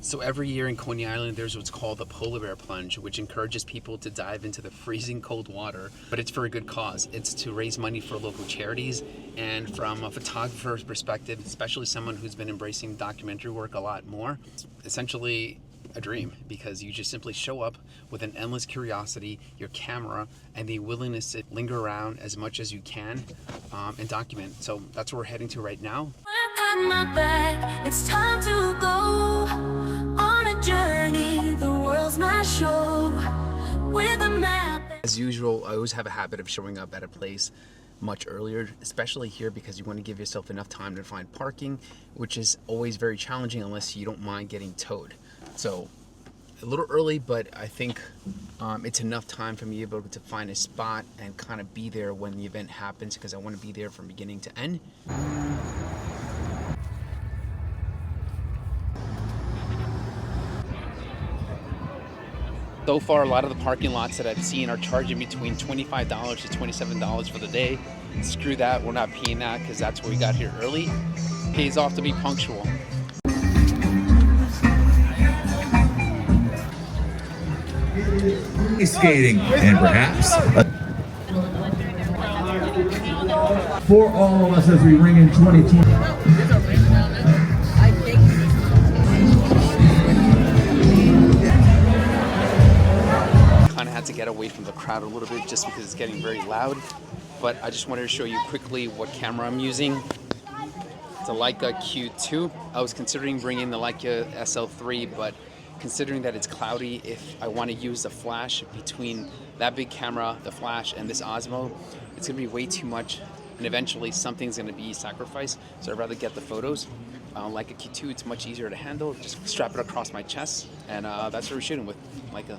So every year in Coney Island, there's what's called the Polar Bear Plunge, which encourages people to dive into the freezing cold water, but it's for a good cause. It's to raise money for local charities, and from a photographer's perspective, especially someone who's been embracing documentary work a lot more, it's essentially a dream, because you just simply show up with an endless curiosity, your camera, and the willingness to linger around as much as you can and document. So that's where we're heading to right now. My back, it's time to go on a journey. The world's my show with a map. As usual, I always have a habit of showing up at a place much earlier, especially here, because you want to give yourself enough time to find parking, which is always very challenging unless you don't mind getting towed. So a little early, but I think it's enough time for me to be able to find a spot and kind of be there when the event happens, because I want to be there from beginning to end. So far, a lot of the parking lots that I've seen are charging between $25 to $27 for the day. Screw that, we're not paying that because that's where we got here early. Pays off to be punctual. Skating and perhaps for all of us as we ring in 2020. To get away from the crowd a little bit just because it's getting very loud, but I just wanted to show you quickly what camera I'm using. It's a Leica Q2. I was considering bringing the Leica SL3, but considering that it's cloudy, if I want to use the flash between that big camera, the flash, and this Osmo, it's gonna be way too much, and eventually something's gonna be sacrificed, so I'd rather get the photos. Leica Q2, it's much easier to handle. Just strap it across my chest, and that's what we're shooting with Leica.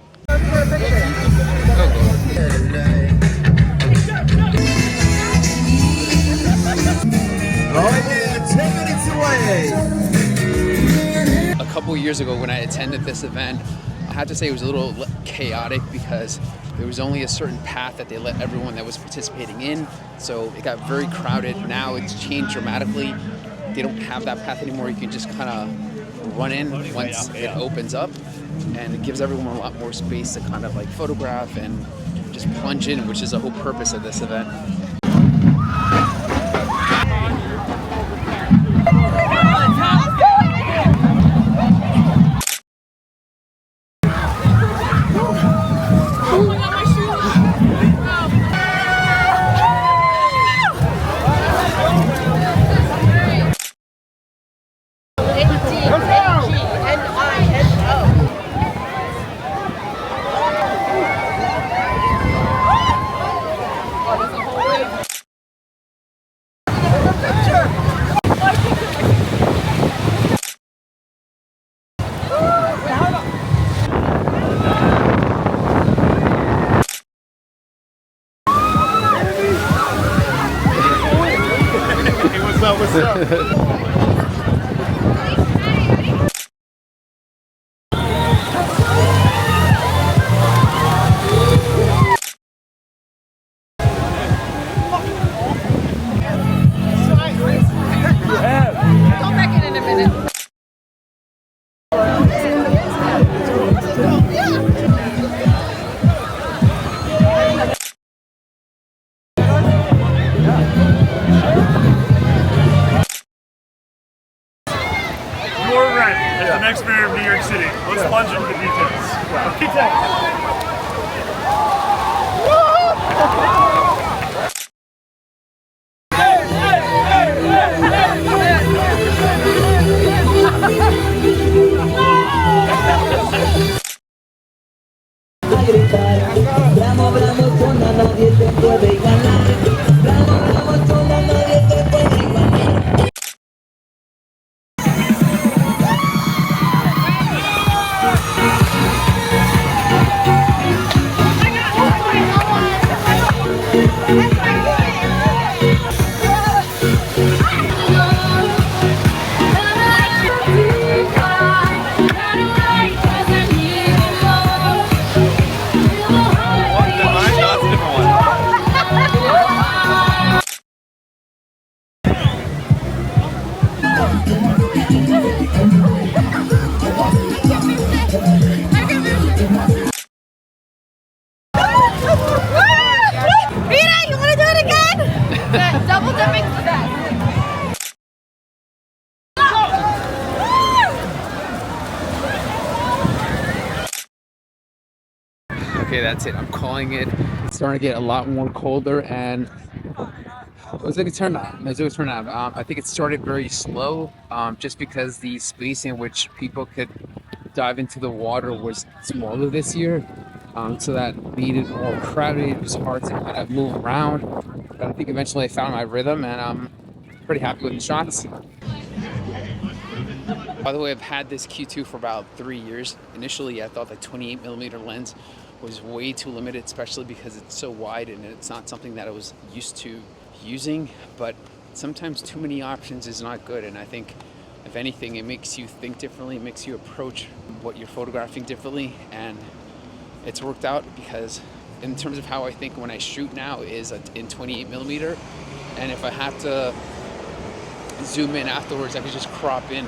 Oh yeah, 10 minutes away. A couple years ago when I attended this event, I have to say it was a little chaotic because there was only a certain path that they let everyone that was participating in, so it got very crowded. Now it's changed dramatically. They don't have that path anymore. You can just kind of run in once it opens up, and it gives everyone a lot more space to kind of like photograph and just plunge in, which is the whole purpose of this event. What's up? As the next mayor of New York City. Let's plunge into the details. Details. Bravo, bravo, sola, nadie te puede ganar. Bravo, bravo, sola, nadie te puede ganar. Okay, that's it. I'm calling it. It's starting to get a lot more colder, and it was like a turnout. It was a turnout. I think it started very slow, just because the space in which people could dive into the water was smaller this year. So that made it more crowded. It was hard to kind of move around. But I think eventually I found my rhythm, and I'm pretty happy with the shots. By the way, I've had this Q2 for about 3 years. Initially, I thought the 28mm lens was way too limited, especially because it's so wide and it's not something that I was used to using. But sometimes too many options is not good, and I think if anything, it makes you think differently, it makes you approach what you're photographing differently, and it's worked out because in terms of how I think when I shoot now is in 28mm, and if I have to zoom in afterwards, I could just crop in